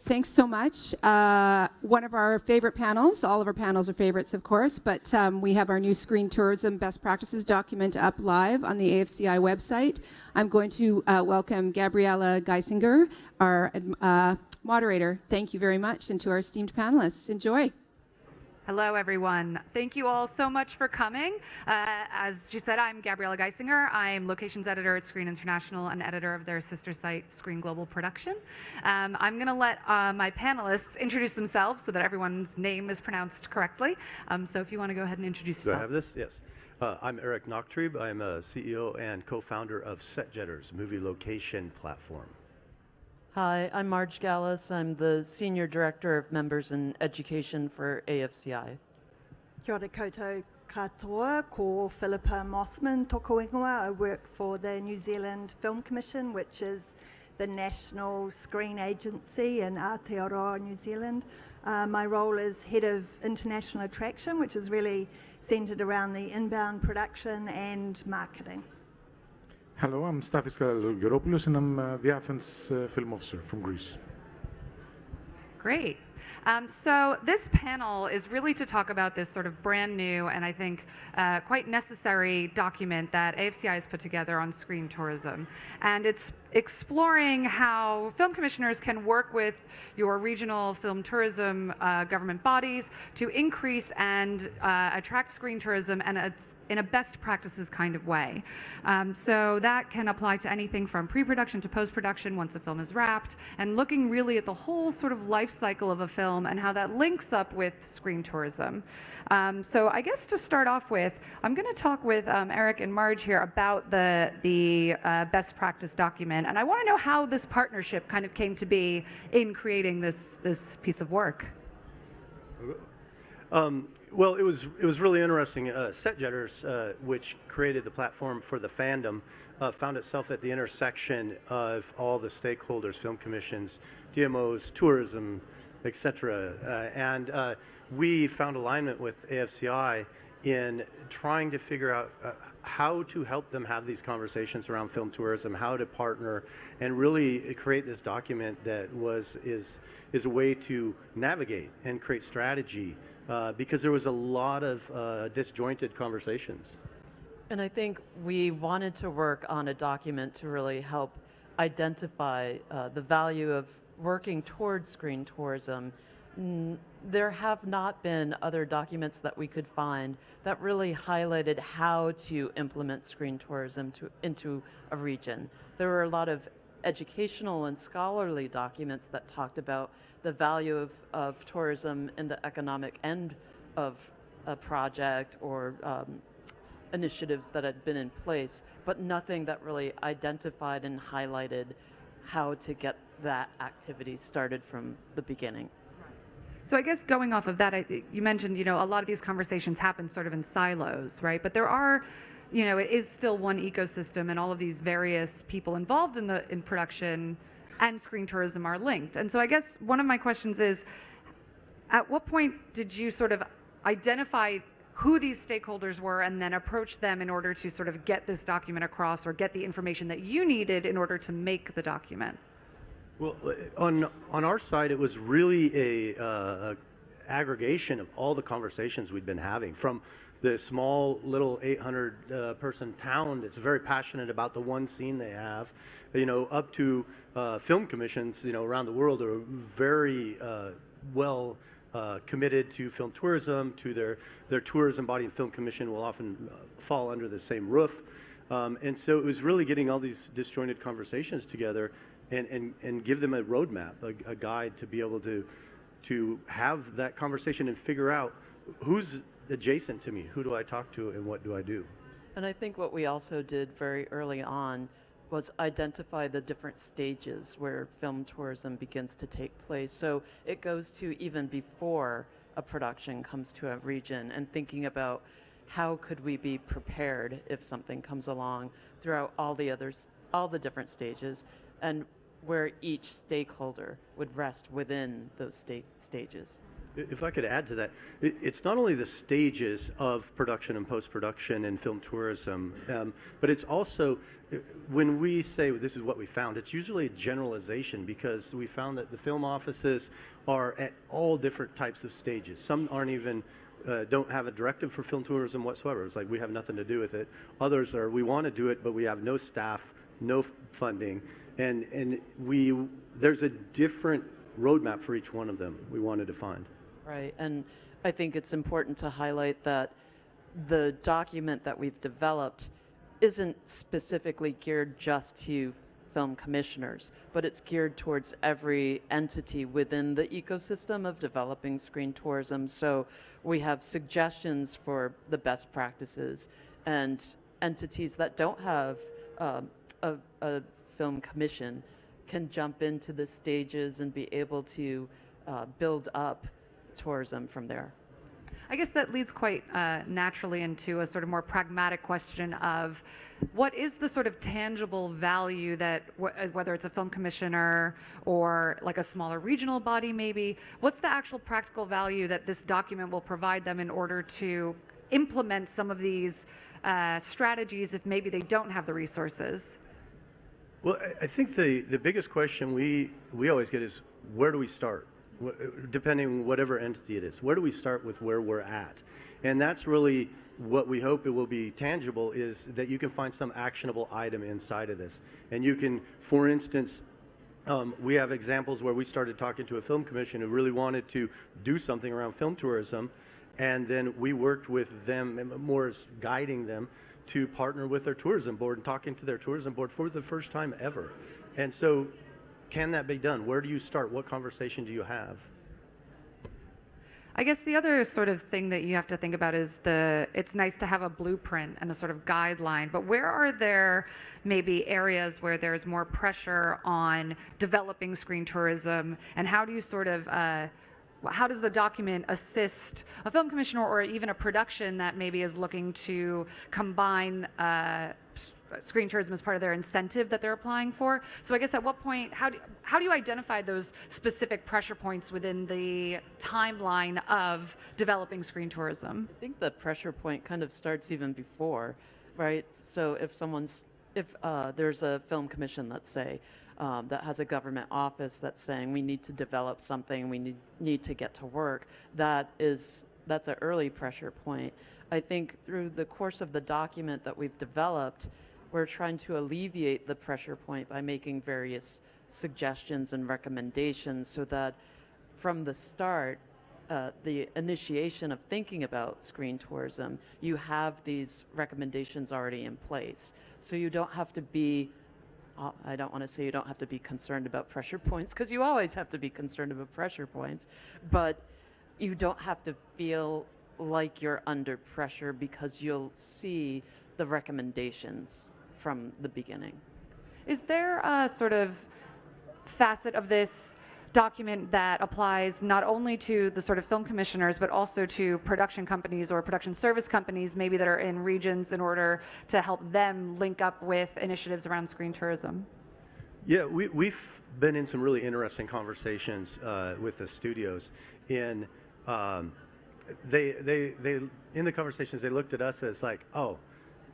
Thanks so much. One of our favorite panels, all of our panels are favorites, of course, but we have our new Screen Tourism Best Practices document up live on the AFCI website. I'm going to welcome Gabriela Geisinger, our moderator. Thank you very much, and to our esteemed panelists. Enjoy. Hello, everyone. Thank you all so much for coming. As she said, I'm Gabriela Geisinger. I'm locations editor at Screen International and editor of their sister site, Screen Global Production. I'm going to let my panelists introduce themselves so that everyone's name is pronounced correctly. So if you want to go ahead and introduce yourself. Do I have this? Yes. I'm Eric Nachtrieb. I'm a CEO and co-founder of SetJetters, movie location platform. Hi, I'm Marge Gallus. I'm the Senior Director of Members and Education for AFCI. Kia ora koutou katoa, ko Philippa Mossman toko ingoa. I work for the New Zealand Film Commission, which is the national screen agency in Aotearoa, New Zealand. My role is Head of International Attraction, which is really centred around the inbound production and marketing. Hello, I'm Stathis Kalogeropoulos, and I'm the Athens film officer from Greece. Great. So this panel is really to talk about this sort of brand new and I think quite necessary document that AFCI has put together on screen tourism. And it's exploring how film commissioners can work with your regional film tourism government bodies to increase and attract screen tourism, and it's in a best practices kind of way. So that can apply to anything from pre-production to post-production once a film is wrapped, and looking really at the whole sort of life cycle of a film and how that links up with screen tourism. So I guess to start off with, I'm going to talk with Eric and Marge here about the best practice document, and I want to know how this partnership kind of came to be in creating this piece of work. Well, it was really interesting. SetJetters, which created the platform for the fandom, found itself at the intersection of all the stakeholders, film commissions, DMOs, tourism, etc. And we found alignment with AFCI in trying to figure out how to help them have these conversations around film tourism, how to partner, and really create this document that is a way to navigate and create strategy. Because there was a lot of disjointed conversations. And I think we wanted to work on a document to really help identify the value of working towards screen tourism. There have not been other documents that we could find that really highlighted how to implement screen tourism into a region. There were a lot of educational and scholarly documents that talked about the value of tourism in the economic end of a project or initiatives that had been in place, but nothing that really identified and highlighted how to get that activity started from the beginning. So I guess going off of that, you mentioned, a lot of these conversations happen sort of in silos, right? But there are, it is still one ecosystem, and all of these various people involved in production and screen tourism are linked. And so I guess one of my questions is, at what point did you sort of identify who these stakeholders were and then approach them in order to sort of get this document across or get the information that you needed in order to make the document? Well, on our side, it was really a aggregation of all the conversations we'd been having, from the small little 800 person town that's very passionate about the one scene they have, up to film commissions, around the world are very well committed to film tourism, to their tourism body, and film commission will often fall under the same roof. And so it was really getting all these disjointed conversations together and give them a roadmap, a guide to be able to have that conversation and figure out who's adjacent to me, who do I talk to, and what do I do. And I think what we also did very early on was identify the different stages where film tourism begins to take place. So it goes to even before a production comes to a region, and thinking about how could we be prepared if something comes along throughout all the different stages, and where each stakeholder would rest within those stages. If I could add to that, it's not only the stages of production and post-production and film tourism, but it's also, when we say this is what we found, it's usually a generalization because we found that the film offices are at all different types of stages. Some aren't even, don't have a directive for film tourism whatsoever. It's like we have nothing to do with it. Others are, we want to do it, but we have no staff, no funding, and there's a different roadmap for each one of them we wanted to find. Right, and I think it's important to highlight that the document that we've developed isn't specifically geared just to film commissioners, but it's geared towards every entity within the ecosystem of developing screen tourism. So we have suggestions for the best practices, and entities that don't have a film commission can jump into the stages and be able to build up tourism from there. I guess that leads quite naturally into a sort of more pragmatic question of what is the sort of tangible value that, whether it's a film commissioner or like a smaller regional body maybe, what's the actual practical value that this document will provide them in order to implement some of these strategies if maybe they don't have the resources? Well, I think the biggest question we always get is, where do we start? Depending on whatever entity it is, where do we start with where we're at? And that's really what we hope it will be tangible, is that you can find some actionable item inside of this. And you can, for instance, we have examples where we started talking to a film commission who really wanted to do something around film tourism, and then we worked with them, more as guiding them, to partner with their tourism board and talking to their tourism board for the first time ever. And so, can that be done? Where do you start? What conversation do you have? I guess the other sort of thing that you have to think about is it's nice to have a blueprint and a sort of guideline, but where are there maybe areas where there's more pressure on developing screen tourism, and how do you sort of, how does the document assist a film commissioner or even a production that maybe is looking to combine screen tourism as part of their incentive that they're applying for? So I guess at what point, how do you identify those specific pressure points within the timeline of developing screen tourism? I think the pressure point kind of starts even before, right? So if there's a film commission, let's say, that has a government office that's saying we need to develop something, we need to get to work, that's an early pressure point. I think through the course of the document that we've developed, we're trying to alleviate the pressure point by making various suggestions and recommendations so that from the start, the initiation of thinking about screen tourism, you have these recommendations already in place. So you don't have to be, I don't want to say you don't have to be concerned about pressure points, because you always have to be concerned about pressure points, but you don't have to feel like you're under pressure because you'll see the recommendations from the beginning. Is there a sort of facet of this document that applies not only to the sort of film commissioners, but also to production companies or production service companies, maybe that are in regions, in order to help them link up with initiatives around screen tourism? Yeah, we've been in some really interesting conversations with the studios. In in the conversations, they looked at us as like, oh,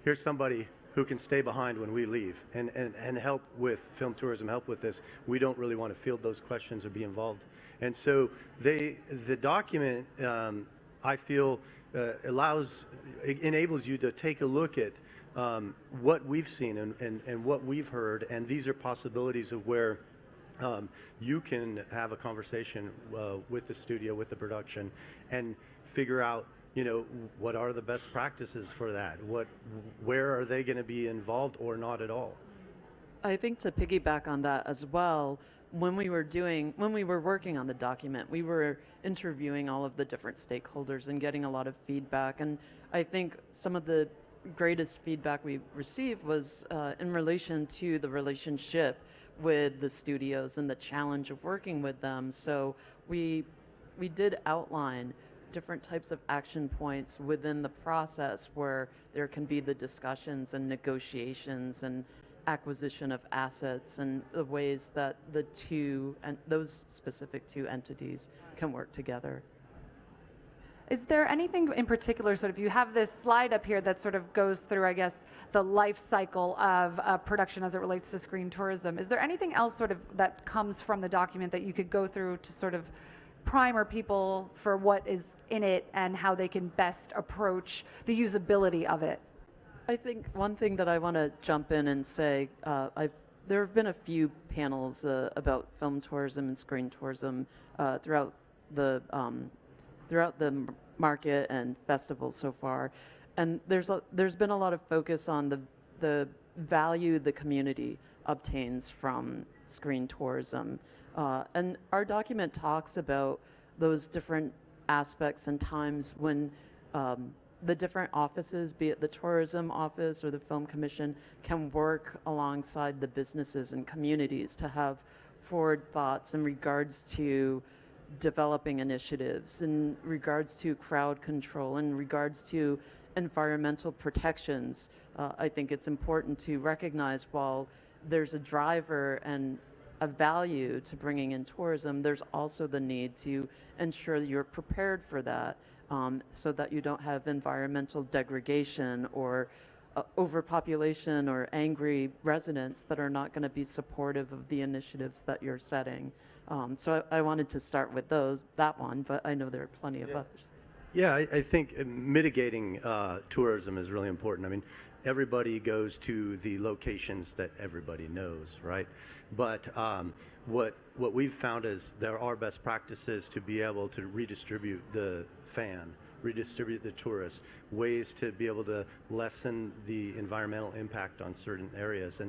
here's somebody who can stay behind when we leave and help with film tourism, help with this. We don't really want to field those questions or be involved. And so the document, I feel, enables you to take a look at what we've seen and what we've heard, and these are possibilities of where you can have a conversation with the studio, with the production, and figure out, what are the best practices for that? Where are they going to be involved or not at all? I think to piggyback on that as well, when we were working on the document, we were interviewing all of the different stakeholders and getting a lot of feedback. And I think some of the greatest feedback we received was in relation to the relationship with the studios and the challenge of working with them. So we did outline different types of action points within the process where there can be the discussions and negotiations and acquisition of assets and the ways that those specific two entities can work together. Is there anything in particular, sort of, you have this slide up here that sort of goes through, I guess, the life cycle of production as it relates to screen tourism. Is there anything else sort of that comes from the document that you could go through to sort of primer people for what is in it and how they can best approach the usability of it? I think one thing that I want to jump in and say, there have been a few panels about film tourism and screen tourism throughout the market and festivals so far, and there's been a lot of focus on the value the community obtains from screen tourism, and our document talks about those different aspects and times when the different offices, be it the tourism office or the film commission, can work alongside the businesses and communities to have forward thoughts in regards to developing initiatives, in regards to crowd control, in regards to environmental protections. I think it's important to recognize while there's a driver and a value to bringing in tourism, there's also the need to ensure that you're prepared for that, so that you don't have environmental degradation or overpopulation or angry residents that are not going to be supportive of the initiatives that you're setting. So I wanted to start with that one, but I know there are plenty of others. Yeah, I think mitigating tourism is really important. I mean, everybody goes to the locations that everybody knows, right? But what we've found is there are best practices to be able to redistribute the redistribute the tourists, ways to be able to lessen the environmental impact on certain areas.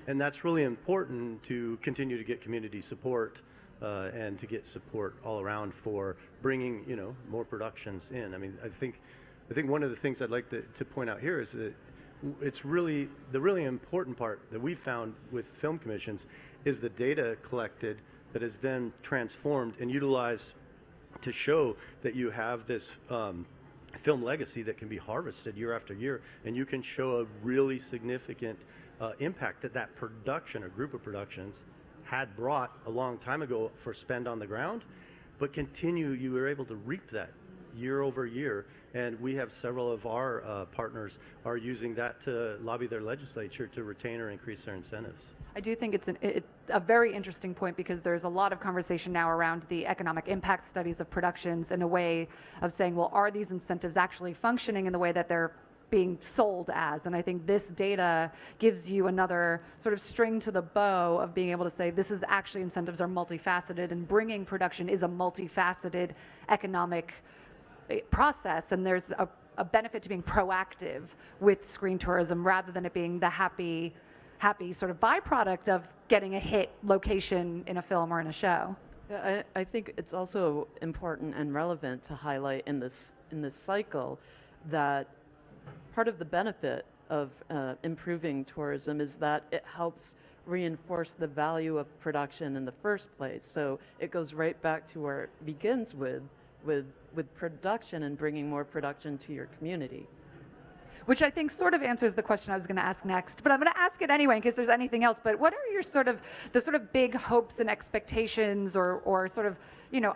And that's really important to continue to get community support and to get support all around for bringing, more productions in. I mean, I think one of the things I'd like to point out here is that it's really, the really important part that we found with film commissions is the data collected that is then transformed and utilized to show that you have this film legacy that can be harvested year after year, and you can show a really significant impact that production or group of productions had brought a long time ago for spend on the ground, but you were able to reap that year over year. And we have several of our partners are using that to lobby their legislature to retain or increase their incentives. I do think it's a very interesting point, because there's a lot of conversation now around the economic impact studies of productions in a way of saying, well, are these incentives actually functioning in the way that they're being sold as? And I think this data gives you another sort of string to the bow of being able to say this is actually, incentives are multifaceted, and bringing production is a multifaceted economic process, and there's a benefit to being proactive with screen tourism rather than it being the happy sort of byproduct of getting a hit location in a film or in a show. Yeah, I think it's also important and relevant to highlight in this cycle that part of the benefit of improving tourism is that it helps reinforce the value of production in the first place. So it goes right back to where it begins with production and bringing more production to your community. Which I think sort of answers the question I was going to ask next, but I'm going to ask it anyway in case there's anything else. But what are your the sort of big hopes and expectations or sort of,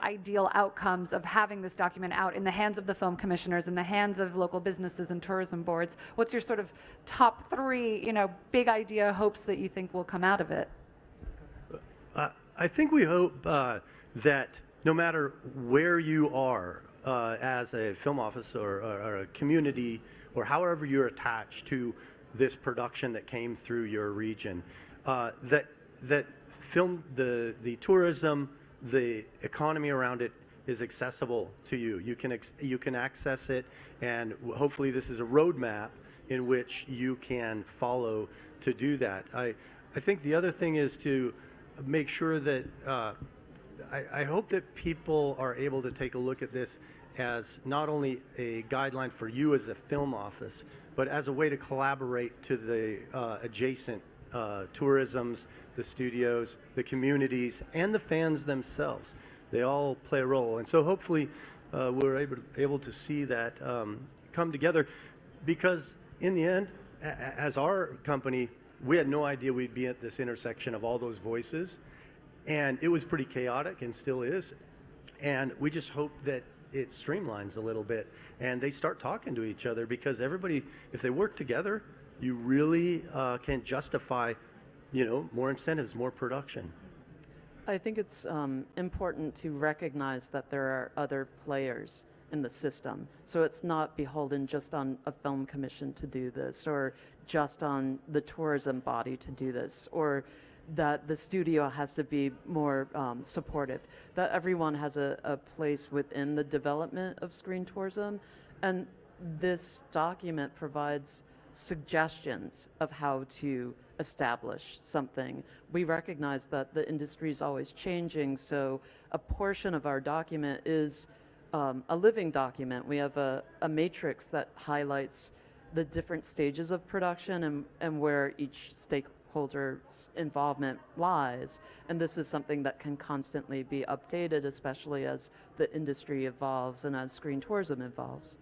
ideal outcomes of having this document out in the hands of the film commissioners, in the hands of local businesses and tourism boards? What's your sort of top three, big idea hopes that you think will come out of it? I think we hope that no matter where you are as a film office or a community, or however you're attached to this production that came through your region, that film, the tourism, the economy around it is accessible to you. You can access it, and hopefully this is a roadmap in which you can follow to do that. I think the other thing is to make sure that I hope that people are able to take a look at this as not only a guideline for you as a film office, but as a way to collaborate to the adjacent tourisms, the studios, the communities, and the fans themselves. They all play a role. And so hopefully we're able to see that come together, because in the end, as our company, we had no idea we'd be at this intersection of all those voices. And it was pretty chaotic and still is. And we just hope that it streamlines a little bit, and they start talking to each other, because everybody, if they work together, you really can justify, more incentives, more production. I think it's important to recognize that there are other players in the system. So it's not beholden just on a film commission to do this, or just on the tourism body to do this, or that the studio has to be more supportive, that everyone has a place within the development of screen tourism. And this document provides suggestions of how to establish something. We recognize that the industry is always changing, so a portion of our document is a living document. We have a matrix that highlights the different stages of production and where each stakeholder's involvement lies. And this is something that can constantly be updated, especially as the industry evolves and as screen tourism evolves.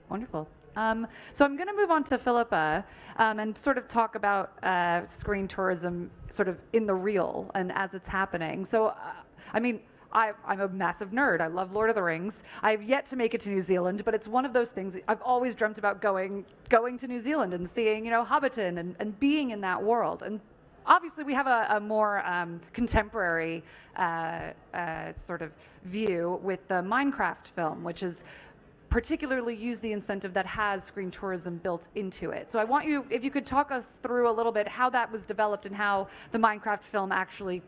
Wonderful. So I'm going to move on to Philippa and sort of talk about screen tourism sort of in the real and as it's happening. So, I'm a massive nerd. I love Lord of the Rings. I have yet to make it to New Zealand, but it's one of those things I've always dreamt about going to New Zealand and seeing, Hobbiton and being in that world. And obviously we have a more contemporary sort of view with the Minecraft film, which is particularly use the incentive that has screen tourism built into it. So I want you, if you could talk us through a little bit how that was developed and how the Minecraft film actually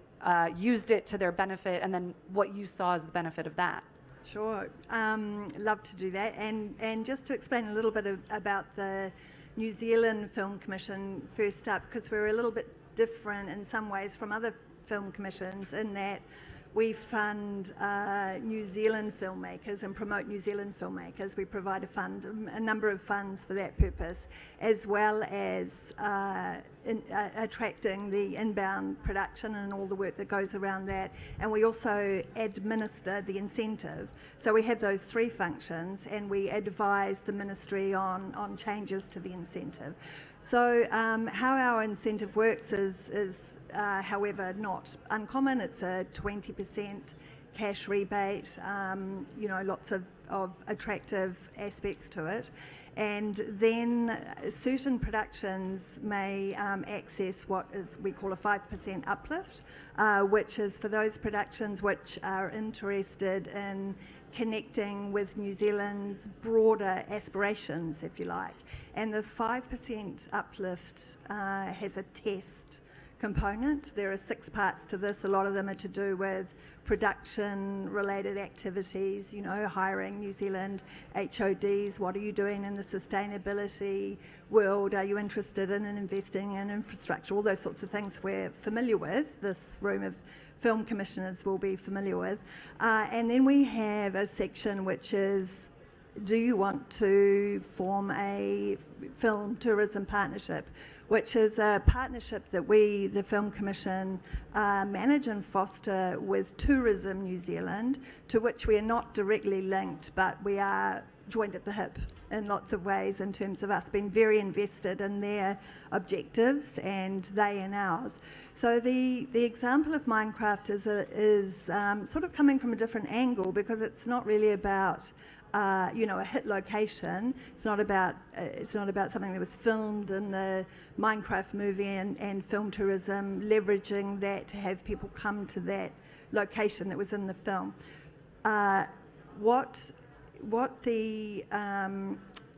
used it to their benefit, and then what you saw as the benefit of that. Sure, love to do that. And just to explain a little bit about the New Zealand Film Commission first up, because we're a little bit different in some ways from other film commissions in that we fund New Zealand filmmakers and promote New Zealand filmmakers. We provide a number of funds for that purpose, as well as attracting the inbound production and all the work that goes around that. And we also administer the incentive. So we have those three functions, and we advise the ministry on changes to the incentive. So how our incentive works is however, not uncommon. It's a 20% cash rebate, lots of attractive aspects to it. And then certain productions may access what we call a 5% uplift, which is for those productions which are interested in connecting with New Zealand's broader aspirations, if you like. And the 5% uplift has a test component. There are 6 parts to this. A lot of them are to do with production related activities, hiring New Zealand HODs. What are you doing in the sustainability world? Are you interested in investing in infrastructure? All those sorts of things we're familiar with. This room of film commissioners will be familiar with. And then we have a section which is, do you want to form a film tourism partnership, which is a partnership that we, the Film Commission, manage and foster with Tourism New Zealand, to which we are not directly linked, but we are joined at the hip in lots of ways in terms of us being very invested in their objectives and they in ours. So the example of Minecraft is sort of coming from a different angle, because it's not really about a hit location. It's not about something that was filmed in the Minecraft movie and film tourism, leveraging that to have people come to that location that was in the film. What the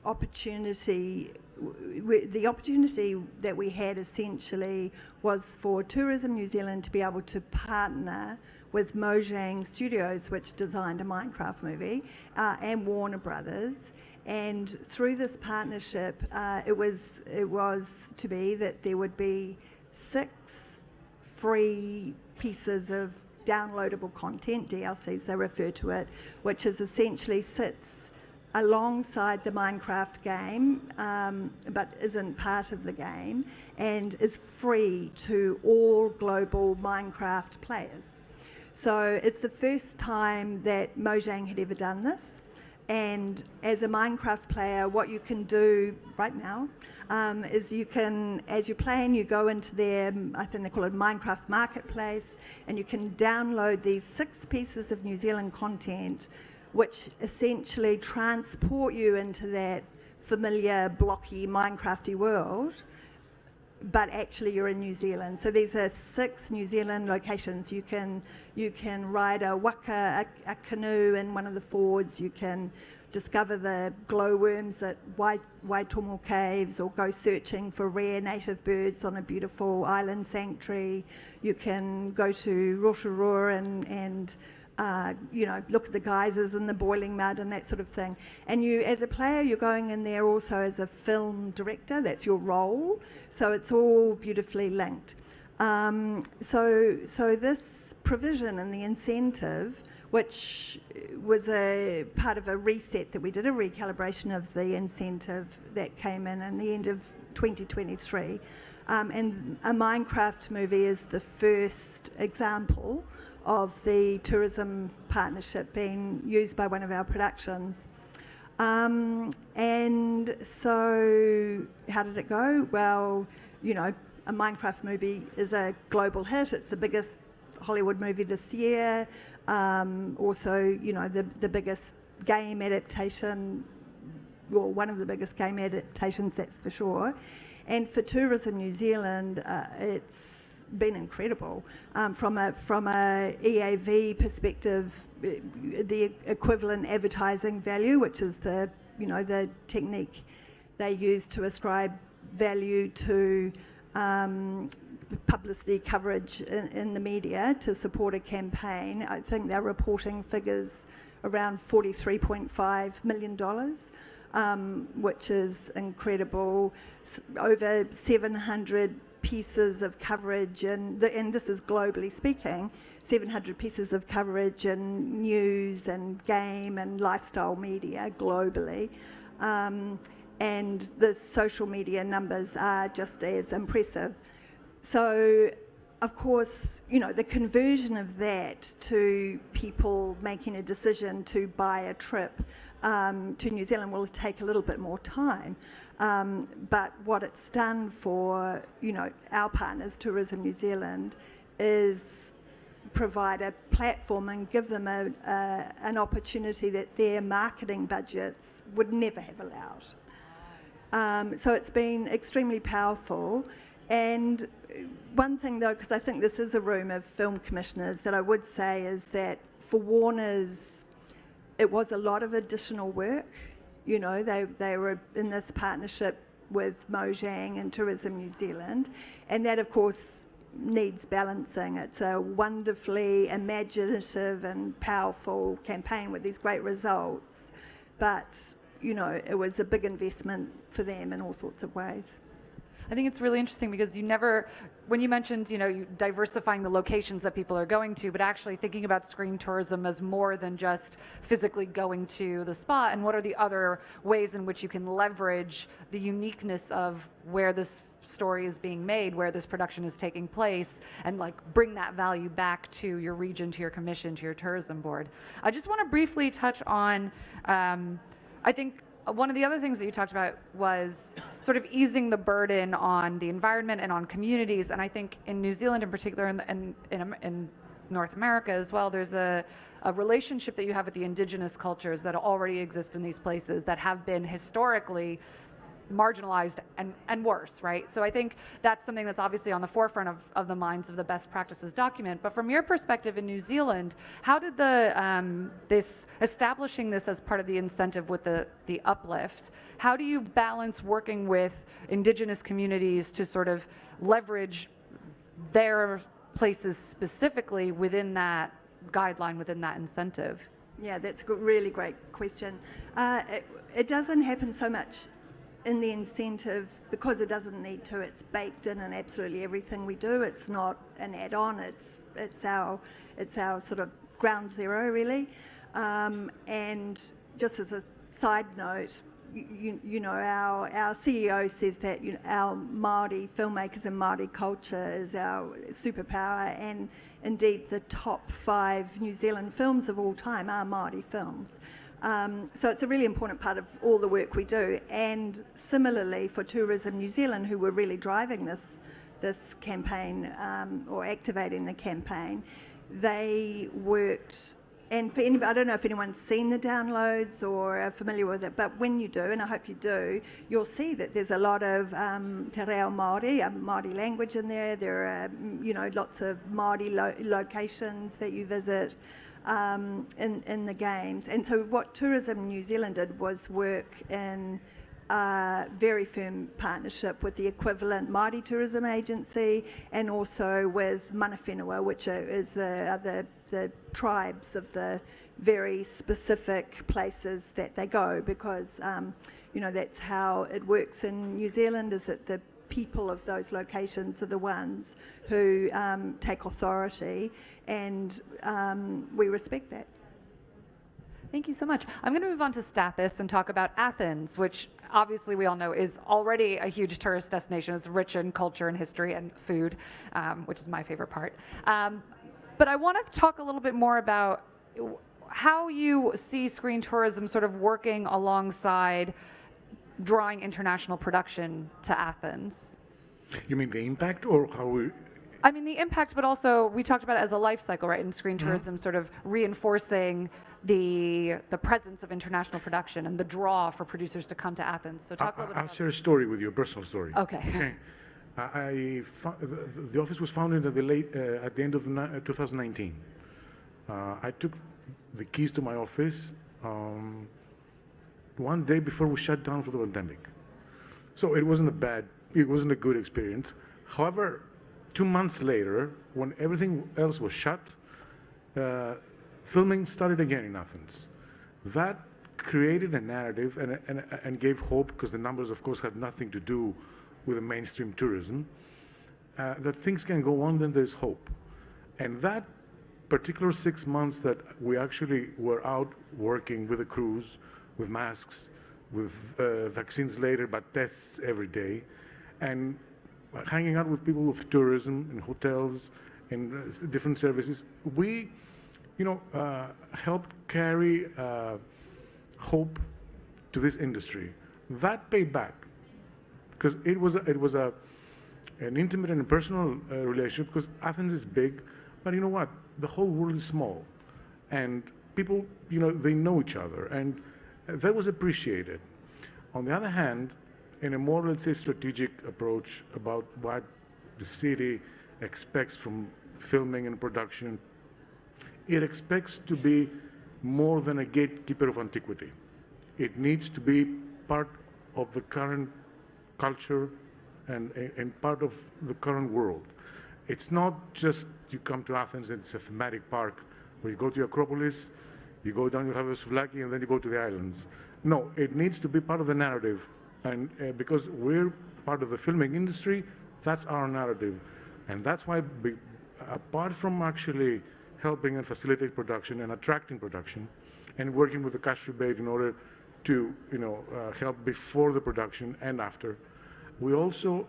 opportunity that we had essentially was for Tourism New Zealand to be able to partner with Mojang Studios, which designed a Minecraft movie, and Warner Brothers. And through this partnership, it was to be that there would be 6 free pieces of downloadable content, DLCs they refer to it, which is essentially sits alongside the Minecraft game, but isn't part of the game, and is free to all global Minecraft players. So it's the first time that Mojang had ever done this. And as a Minecraft player, what you can do right now is you can, as you're playing, you go into their, I think they call it Minecraft Marketplace, and you can download these 6 pieces of New Zealand content which essentially transport you into that familiar, blocky, Minecrafty world, but actually you're in New Zealand. So these are 6 New Zealand locations. You can ride a waka, a canoe in one of the fords. You can discover the glowworms at Waitomo Caves, or go searching for rare native birds on a beautiful island sanctuary. You can go to Rotorua and look at the geysers and the boiling mud and that sort of thing. And you, as a player, you're going in there also as a film director. That's your role. So it's all beautifully linked. So this provision and the incentive, which was a part of a reset that we did, a recalibration of the incentive that came in the end of 2023. And a Minecraft movie is the first example of the tourism partnership being used by one of our productions. And so how did it go? Well, a Minecraft movie is a global hit. It's the biggest Hollywood movie this year. Also, the biggest game adaptation, or one of the biggest game adaptations, that's for sure. And for Tourism New Zealand, it's been incredible. From a EAV perspective, the equivalent advertising value, which is the technique they use to ascribe value to publicity coverage in the media to support a campaign. I think they're reporting figures around $43.5 million, which is incredible. Over 700 pieces of coverage, and this is globally speaking, 700 pieces of coverage in news and game and lifestyle media globally. And the social media numbers are just as impressive. So, of course, the conversion of that to people making a decision to buy a trip to New Zealand will take a little bit more time. But what it's done for, our partners, Tourism New Zealand, is provide a platform and give them an opportunity that their marketing budgets would never have allowed. So it's been extremely powerful. And one thing, though, because I think this is a room of film commissioners, that I would say is that for Warner's, it was a lot of additional work. They were in this partnership with Mojang and Tourism New Zealand, and that, of course, needs balancing. It's a wonderfully imaginative and powerful campaign with these great results, but, it was a big investment for them in all sorts of ways. I think it's really interesting because when you mentioned, you diversifying the locations that people are going to, but actually thinking about screen tourism as more than just physically going to the spot, and what are the other ways in which you can leverage the uniqueness of where this story is being made, where this production is taking place, and bring that value back to your region, to your commission, to your tourism board. I just want to briefly touch on, I think, one of the other things that you talked about was sort of easing the burden on the environment and on communities. And I think in New Zealand in particular, and in North America as well, there's a relationship that you have with the indigenous cultures that already exist in these places that have been historically marginalized and worse, right? So I think that's something that's obviously on the forefront of the minds of the best practices document. But from your perspective in New Zealand, how did establishing this as part of the incentive with the uplift, how do you balance working with indigenous communities to sort of leverage their places specifically within that guideline, within that incentive? Yeah, that's a really great question. It doesn't happen so much in the incentive because it doesn't need to. It's baked in absolutely everything we do. It's not an add-on. It's our sort of ground zero, really. And just as a side note, our CEO says that our Māori filmmakers and Māori culture is our superpower, and indeed the top 5 New Zealand films of all time are Māori films. So it's a really important part of all the work we do. And similarly for Tourism New Zealand, who were really driving this campaign or activating the campaign, they worked and for anybody, I don't know if anyone's seen the downloads or are familiar with it, but when you do, and I hope you do, you'll see that there's a lot of te reo Māori, Māori language in there. There are, lots of Māori locations that you visit in the games. And so what Tourism New Zealand did was work in very firm partnership with the equivalent Māori tourism agency and also with mana whenua, which is the tribes of the very specific places that they go, because that's how it works in New Zealand, is that the people of those locations are the ones who take authority, and we respect that. Thank you so much. I'm going to move on to Stathis and talk about Athens, which obviously we all know is already a huge tourist destination. It's rich in culture and history and food, which is my favorite part. But I want to talk a little bit more about how you see screen tourism sort of working alongside drawing international production to Athens. You mean the impact, or how we... I mean the impact, but also we talked about it as a life cycle, right? In screen tourism, sort of reinforcing the presence of international production and the draw for producers to come to Athens. So talk a little bit about I'll share a story with you, a personal story. Okay. The office was founded at the end of 2019. I took the keys to my office one day before we shut down for the pandemic. So it wasn't a good experience. However, 2 months later, when everything else was shut, filming started again in Athens. That created a narrative and gave hope, because the numbers, of course, had nothing to do with the mainstream tourism, that things can go on, then there's hope. And that particular 6 months that we actually were out working with the crews, with masks, with vaccines later, but tests every day, and hanging out with people of tourism and hotels and different services, we helped carry hope to this industry. That paid back, because it was an intimate and personal relationship, because Athens is big, but you know what? The whole world is small, and people, they know each other, and that was appreciated. On the other hand, in a more, let's say, strategic approach about what the city expects from filming and production, it expects to be more than a gatekeeper of antiquity. It needs to be part of the current culture and part of the current world. It's not just you come to Athens and it's a thematic park where you go to the Acropolis, you go down, you have a souvlaki, and then you go to the islands. No, it needs to be part of the narrative. And because we're part of the filming industry, that's our narrative. And that's why, apart from actually helping and facilitate production and attracting production, and working with the cash rebate in order to help before the production and after, we also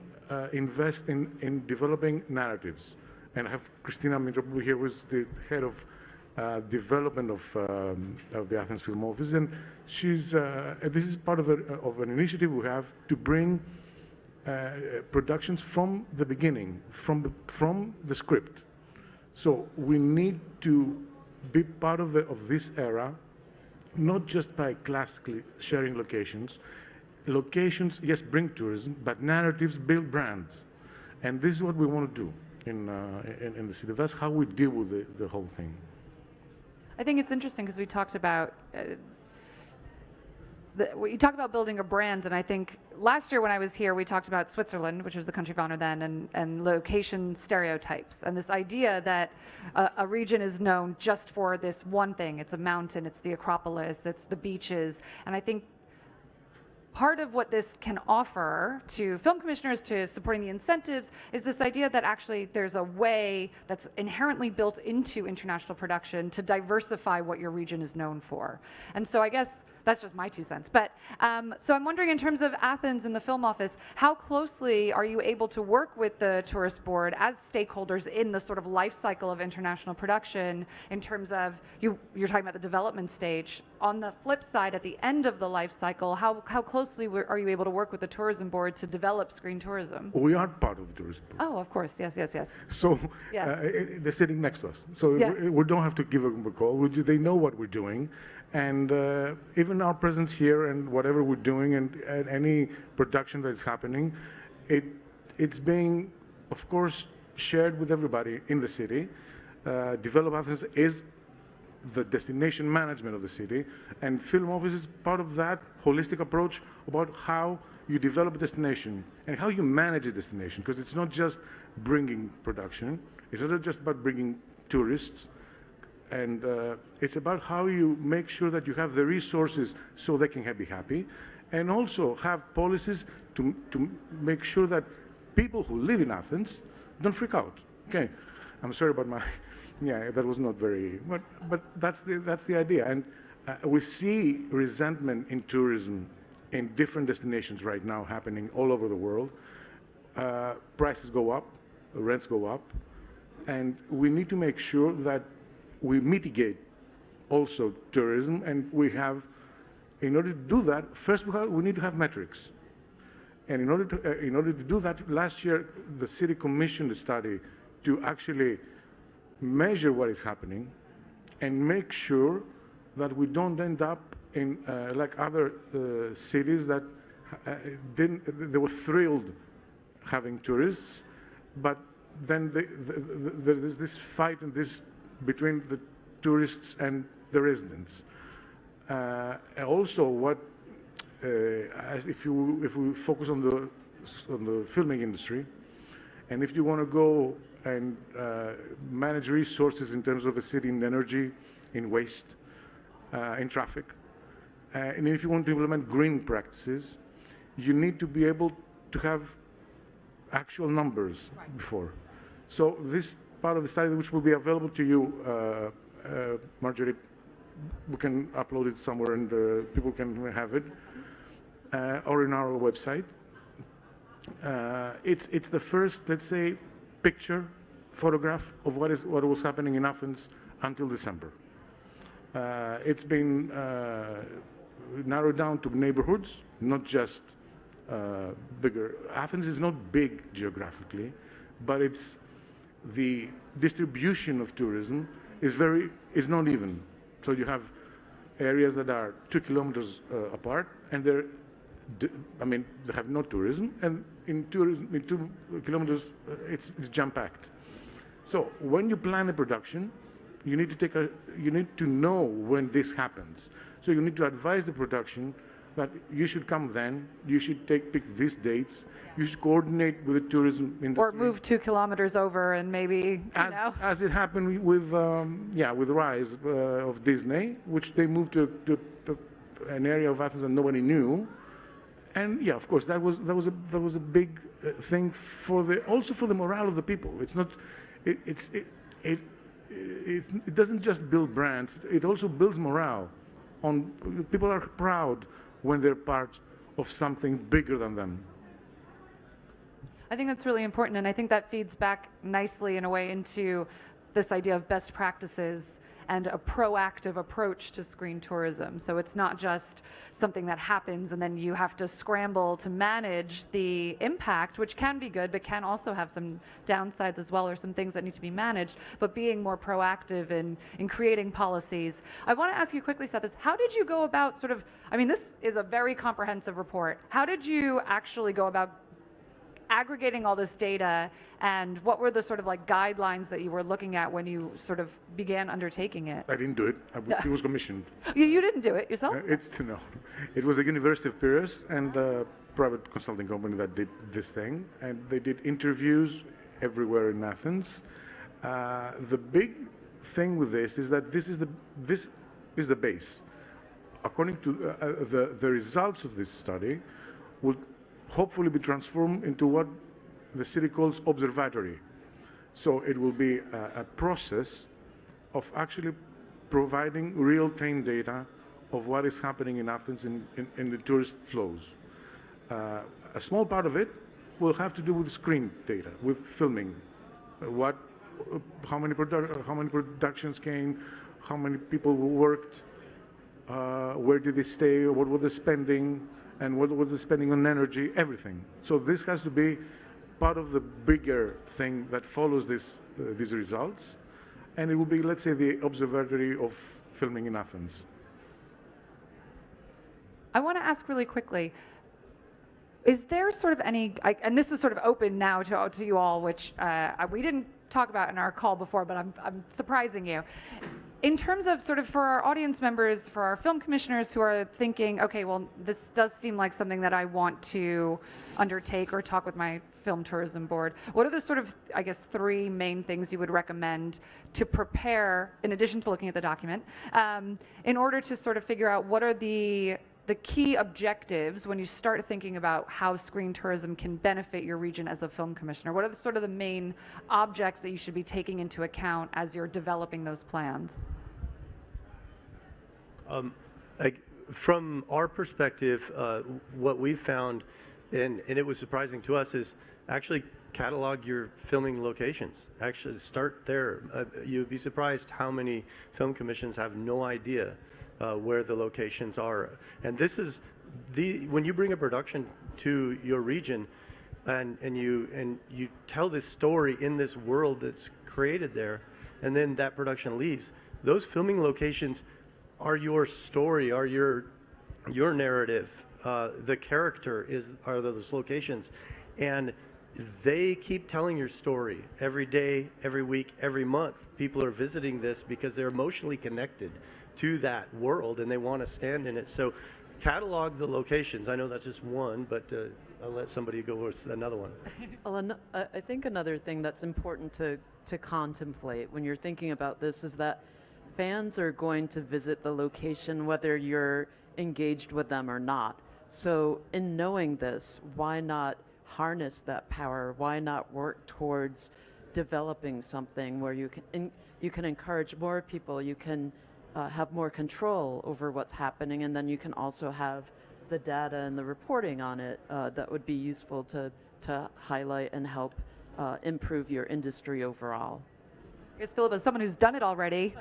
invest in developing narratives. And I have Christina Mitropoulou here, who is the head of development of the Athens Film Office, and she's this is part of an initiative we have to bring productions from the beginning, from the script. So we need to be part of this era, not just by classically sharing locations. Locations, yes, bring tourism, but narratives build brands, and this is what we want to do in the city. That's how we deal with the whole thing. I think it's interesting because we talked about you talk about building a brand, and I think last year when I was here, we talked about Switzerland, which was the country of honor then, and location stereotypes, and this idea that a region is known just for this one thing. It's a mountain, it's the Acropolis, it's the beaches, and I think part of what this can offer to film commissioners, to supporting the incentives, is this idea that actually there's a way that's inherently built into international production to diversify what your region is known for. And so I guess That's just my 2 cents. But so I'm wondering, in terms of Athens and the Film Office, how closely are you able to work with the Tourist Board as stakeholders in the sort of life cycle of international production, in terms of, you're talking about the development stage. On the flip side, at the end of the life cycle, how closely are you able to work with the Tourism Board to develop screen tourism? We are part of the Tourist Board. Oh, of course. Yes, yes, yes. So Yes. they're sitting next to us. So Yes. we don't have to give them a call. They know what we're doing. And even our presence here and whatever we're doing and any production that's happening, it's being, of course, shared with everybody in the city. Develop Athens is the destination management of the city, and Film Office is part of that holistic approach about how you develop a destination and how you manage a destination, because it's not just bringing production, it's not just about bringing tourists, and it's about how you make sure that you have the resources so they can be happy, and also have policies to make sure that people who live in Athens don't freak out. Okay, I'm sorry about my, yeah, that was not very, but that's the idea. And we see resentment in tourism in different destinations right now happening all over the world. Prices go up, rents go up, and we need to make sure that we mitigate also tourism, and we have, in order to do that, first we need to have metrics. And in order to do that, last year the city commissioned a study to actually measure what is happening and make sure that we don't end up in like other cities that they were thrilled having tourists, but then there's this fight and this between the tourists and the residents. Also, what if we focus on the filming industry, and if you want to go and manage resources in terms of a city in energy, in waste, in traffic, and if you want to implement green practices, you need to be able to have actual numbers before. So this part of the study, which will be available to you, Marjorie, we can upload it somewhere and people can have it, or in our website. It's the first, let's say, photograph of what was happening in Athens until December. It's been narrowed down to neighborhoods, not just bigger. Athens is not big geographically, but it's the distribution of tourism is not even. So you have areas that are 2 kilometers apart, and they have no tourism, and in 2 kilometers it's jam-packed. So when you plan a production, you need to know when this happens. So you need to advise the production that you should come then, you should pick these dates, you should coordinate with the tourism industry. Or move 2 kilometers over and maybe, as it happened with Rise of Disney, which they moved to an area of Athens that nobody knew. And yeah, of course, that was a big thing also for the morale of the people. It's not, it doesn't just build brands, it also builds morale. People are proud when they're part of something bigger than them. I think that's really important, and I think that feeds back nicely in a way into this idea of best practices and a proactive approach to screen tourism. So it's not just something that happens and then you have to scramble to manage the impact, which can be good, but can also have some downsides as well, or some things that need to be managed, but being more proactive in creating policies. I want to ask you quickly, Seth, how did you go about this is a very comprehensive report. How did you actually go about aggregating all this data, and what were the sort of like guidelines that you were looking at when you sort of began undertaking it? I didn't do it. It was commissioned. You didn't do it yourself? No. It was the University of Piraeus and a private consulting company that did this thing, and they did interviews everywhere in Athens. The big thing with this is that this is the base. According to the results of this study, will hopefully be transformed into what the city calls observatory. So it will be a process of actually providing real-time data of what is happening in Athens in the tourist flows. A small part of it will have to do with screen data, with filming. How many productions came, how many people worked, where did they stay, what were they spending, and what was they spending on energy, everything. So this has to be part of the bigger thing that follows these results. And it will be, let's say, the observatory of filming in Athens. I want to ask really quickly, is there sort of any, and this is sort of open now to you all, which we didn't talk about in our call before, but I'm surprising you. In terms of sort of for our audience members, for our film commissioners who are thinking, okay, well, this does seem like something that I want to undertake or talk with my film tourism board, what are the sort of, I guess, 3 main things you would recommend to prepare, in addition to looking at the document, in order to sort of figure out what are the key objectives when you start thinking about how screen tourism can benefit your region as a film commissioner? What are the sort of the main objects that you should be taking into account as you're developing those plans? From our perspective, what we've found, and it was surprising to us, is actually catalog your filming locations. Actually start there. You'd be surprised how many film commissions have no idea where the locations are. And this is when you bring a production to your region and you tell this story in this world that's created there, and then that production leaves, those filming locations are your story, are your narrative. The character are those locations, and they keep telling your story every day, every week, every month. People are visiting this because they're emotionally connected to that world and they want to stand in it. So catalog the locations. I know that's just one, but I'll let somebody go with another one. Well, I think another thing that's important to contemplate when you're thinking about this is that fans are going to visit the location whether you're engaged with them or not. So in knowing this, why not harness that power? Why not work towards developing something where you can encourage more people, you can have more control over what's happening, and then you can also have the data and the reporting on it that would be useful to highlight and help improve your industry overall. Yes, Philip, as someone who's done it already,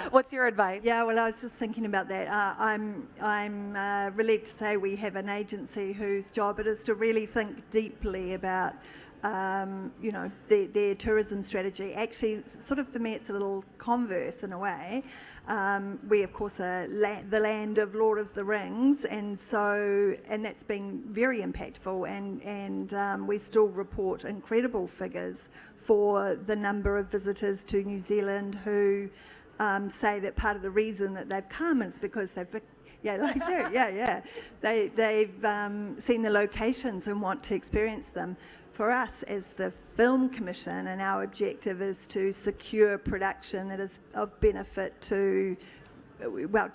what's your advice? Yeah, well, I was just thinking about that. I'm relieved to say we have an agency whose job it is to really think deeply about their tourism strategy. Actually, sort of for me, it's a little converse in a way. We, of course, are the land of Lord of the Rings, and that's been very impactful, and we still report incredible figures for the number of visitors to New Zealand who say that part of the reason that they've come is because they've they've seen the locations and want to experience them. For us as the Film Commission, and our objective is to secure production that is of benefit to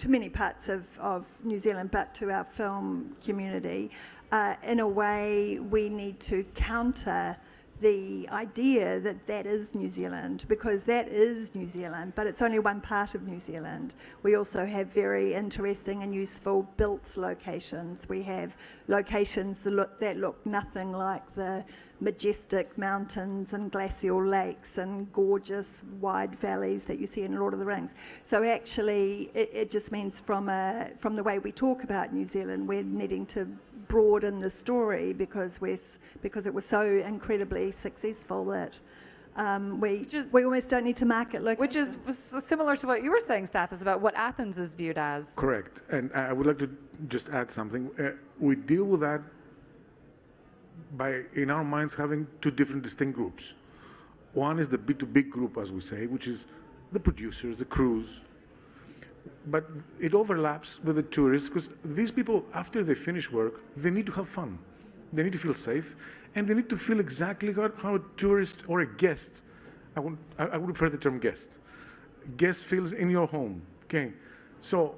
many parts of New Zealand, but to our film community. In a way, we need to counter the idea that is New Zealand, because that is New Zealand, but it's only one part of New Zealand. We also have very interesting and useful built locations. We have locations that look nothing like the majestic mountains and glacial lakes and gorgeous wide valleys that you see in Lord of the Rings. So actually, it just means from the way we talk about New Zealand, we're needing to broaden the story because it was so incredibly successful that we almost don't need to market locations. Which is similar to what you were saying, Stathis, about what Athens is viewed as. Correct. And I would like to just add something. We deal with that by, in our minds, having two different distinct groups. One is the B2B group, as we say, which is the producers, the crews. But it overlaps with the tourists because these people, after they finish work, they need to have fun. They need to feel safe, and they need to feel exactly how a tourist or a guest, I would prefer the term guest feels in your home. Okay, so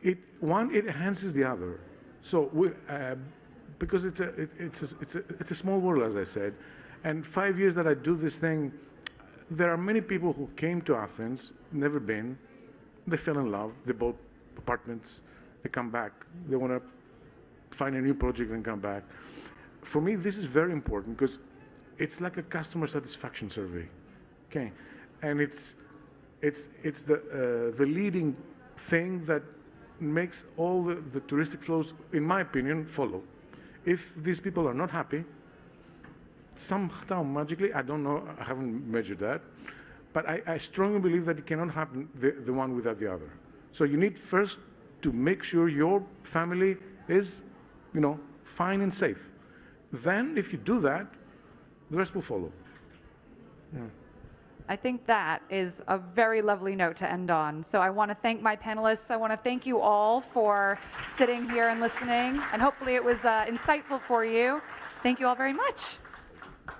it enhances the other. So because it's a small world, as I said, and 5 years that I do this thing, there are many people who came to Athens, never been. They fell in love. They bought apartments, they come back. They want to find a new project and come back. For me, this is very important because it's like a customer satisfaction survey, okay? And it's the leading thing that makes all the touristic flows, in my opinion, follow. If these people are not happy, somehow magically, I don't know, I haven't measured that, but I strongly believe that it cannot happen the one without the other. So you need first to make sure your family is, fine and safe. Then, if you do that, the rest will follow. Yeah. I think that is a very lovely note to end on. So I want to thank my panelists. I want to thank you all for sitting here and listening, and hopefully it was insightful for you. Thank you all very much.